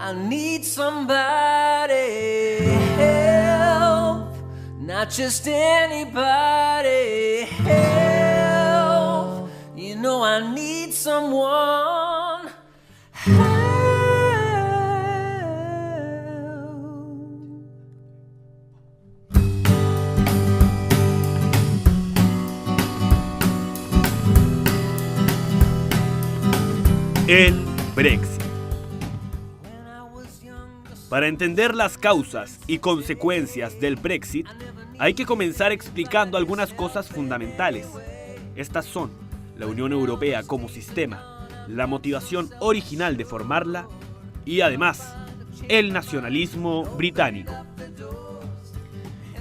I need somebody help, not just anybody help. You know I need someone help. El Brexit. Para entender las causas y consecuencias del Brexit, hay que comenzar explicando algunas cosas fundamentales. Estas son la Unión Europea como sistema, la motivación original de formarla y además el nacionalismo británico.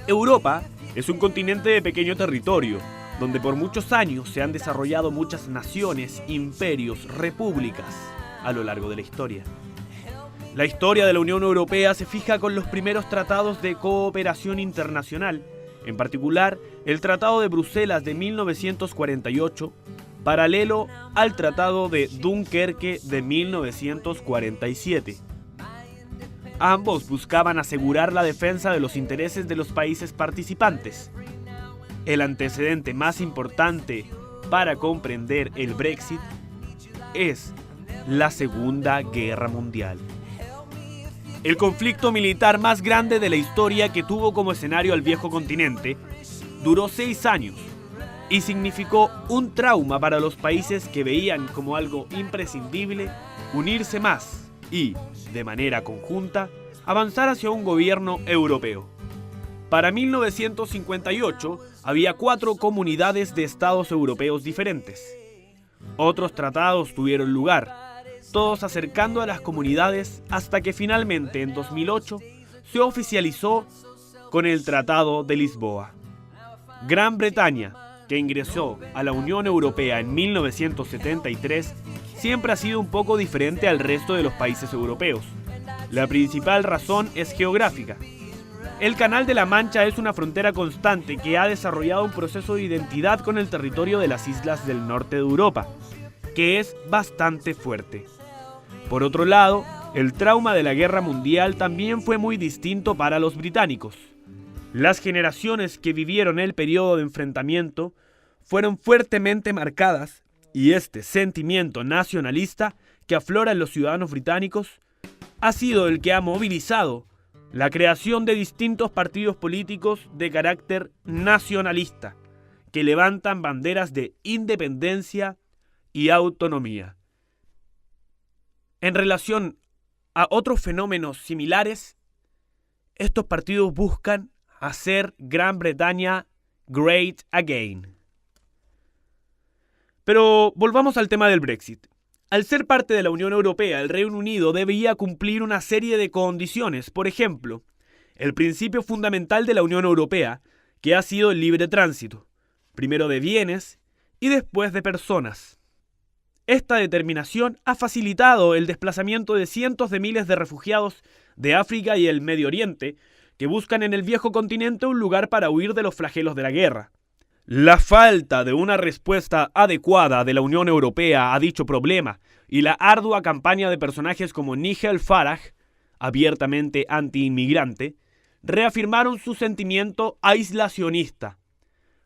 Europa es un continente de pequeño territorio, donde por muchos años se han desarrollado muchas naciones, imperios, repúblicas a lo largo de la historia. La historia de la Unión Europea se fija con los primeros tratados de cooperación internacional, en particular el Tratado de Bruselas de 1948, paralelo al Tratado de Dunkerque de 1947. Ambos buscaban asegurar la defensa de los intereses de los países participantes. El antecedente más importante para comprender el Brexit es la Segunda Guerra Mundial. El conflicto militar más grande de la historia que tuvo como escenario al viejo continente duró 6 años y significó un trauma para los países que veían como algo imprescindible unirse más y, de manera conjunta, avanzar hacia un gobierno europeo. Para 1958 había 4 comunidades de estados europeos diferentes. Otros tratados tuvieron lugar, todos acercando a las comunidades hasta que finalmente en 2008 se oficializó con el Tratado de Lisboa. Gran Bretaña, que ingresó a la Unión Europea en 1973, siempre ha sido un poco diferente al resto de los países europeos. La principal razón es geográfica. El Canal de la Mancha es una frontera constante que ha desarrollado un proceso de identidad con el territorio de las islas del norte de Europa, que es bastante fuerte. Por otro lado, el trauma de la Guerra Mundial también fue muy distinto para los británicos. Las generaciones que vivieron el periodo de enfrentamiento fueron fuertemente marcadas y este sentimiento nacionalista que aflora en los ciudadanos británicos ha sido el que ha movilizado la creación de distintos partidos políticos de carácter nacionalista que levantan banderas de independencia y autonomía. En relación a otros fenómenos similares, estos partidos buscan hacer Gran Bretaña great again. Pero volvamos al tema del Brexit. Al ser parte de la Unión Europea, el Reino Unido debía cumplir una serie de condiciones. Por ejemplo, el principio fundamental de la Unión Europea, que ha sido el libre tránsito, primero de bienes y después de personas. Esta determinación ha facilitado el desplazamiento de cientos de miles de refugiados de África y el Medio Oriente que buscan en el viejo continente un lugar para huir de los flagelos de la guerra. La falta de una respuesta adecuada de la Unión Europea a dicho problema y la ardua campaña de personajes como Nigel Farage, abiertamente anti-inmigrante, reafirmaron su sentimiento aislacionista.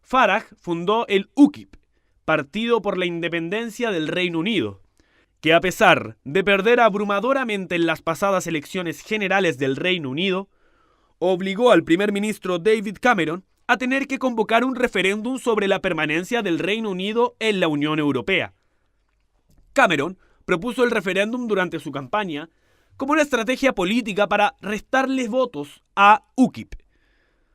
Farage fundó el UKIP, Partido por la Independencia del Reino Unido, que a pesar de perder abrumadoramente en las pasadas elecciones generales del Reino Unido, obligó al primer ministro David Cameron a tener que convocar un referéndum sobre la permanencia del Reino Unido en la Unión Europea. Cameron propuso el referéndum durante su campaña como una estrategia política para restarles votos a UKIP.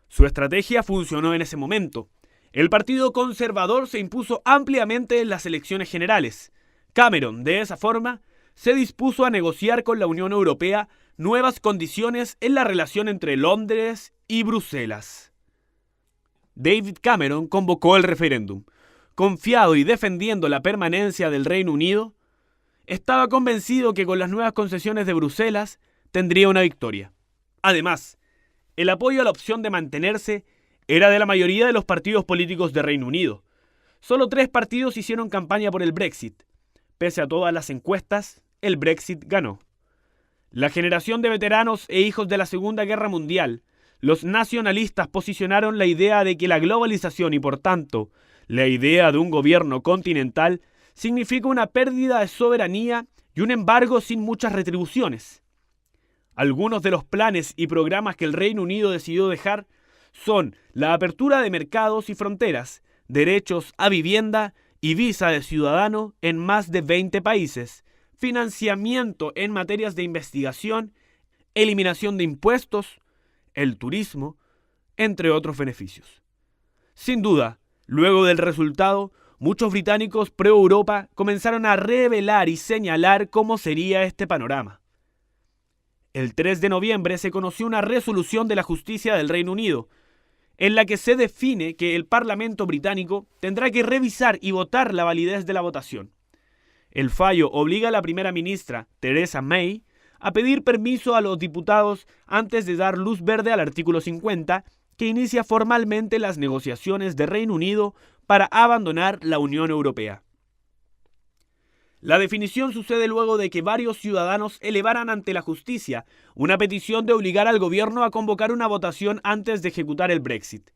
Su estrategia funcionó en ese momento. El Partido Conservador se impuso ampliamente en las elecciones generales. Cameron, de esa forma, se dispuso a negociar con la Unión Europea nuevas condiciones en la relación entre Londres y Bruselas. David Cameron convocó el referéndum. Confiado y defendiendo la permanencia del Reino Unido, estaba convencido que con las nuevas concesiones de Bruselas tendría una victoria. Además, el apoyo a la opción de mantenerse era de la mayoría de los partidos políticos de Reino Unido. Solo 3 partidos hicieron campaña por el Brexit. Pese a todas las encuestas, el Brexit ganó. La generación de veteranos e hijos de la Segunda Guerra Mundial, los nacionalistas posicionaron la idea de que la globalización y por tanto la idea de un gobierno continental significa una pérdida de soberanía y un embargo sin muchas retribuciones. Algunos de los planes y programas que el Reino Unido decidió dejar son la apertura de mercados y fronteras, derechos a vivienda y visa de ciudadano en más de 20 países, financiamiento en materias de investigación, eliminación de impuestos, el turismo, entre otros beneficios. Sin duda, luego del resultado, muchos británicos pro-Europa comenzaron a revelar y señalar cómo sería este panorama. El 3 de noviembre se conoció una resolución de la Justicia del Reino Unido, en la que se define que el Parlamento británico tendrá que revisar y votar la validez de la votación. El fallo obliga a la primera ministra, Theresa May, a pedir permiso a los diputados antes de dar luz verde al artículo 50, que inicia formalmente las negociaciones de Reino Unido para abandonar la Unión Europea. La definición sucede luego de que varios ciudadanos elevaran ante la justicia una petición de obligar al gobierno a convocar una votación antes de ejecutar el Brexit.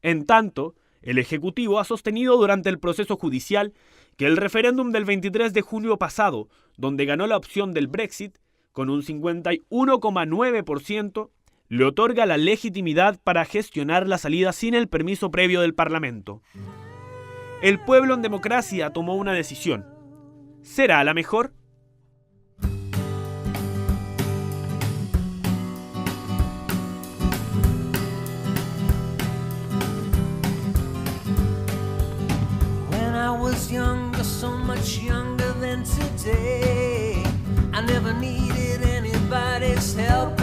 En tanto, el Ejecutivo ha sostenido durante el proceso judicial que el referéndum del 23 de junio pasado, donde ganó la opción del Brexit, con un 51,9%, le otorga la legitimidad para gestionar la salida sin el permiso previo del Parlamento. El pueblo en democracia tomó una decisión. ¿Será la mejor? When I was younger, so much younger than today, I never needed anybody's help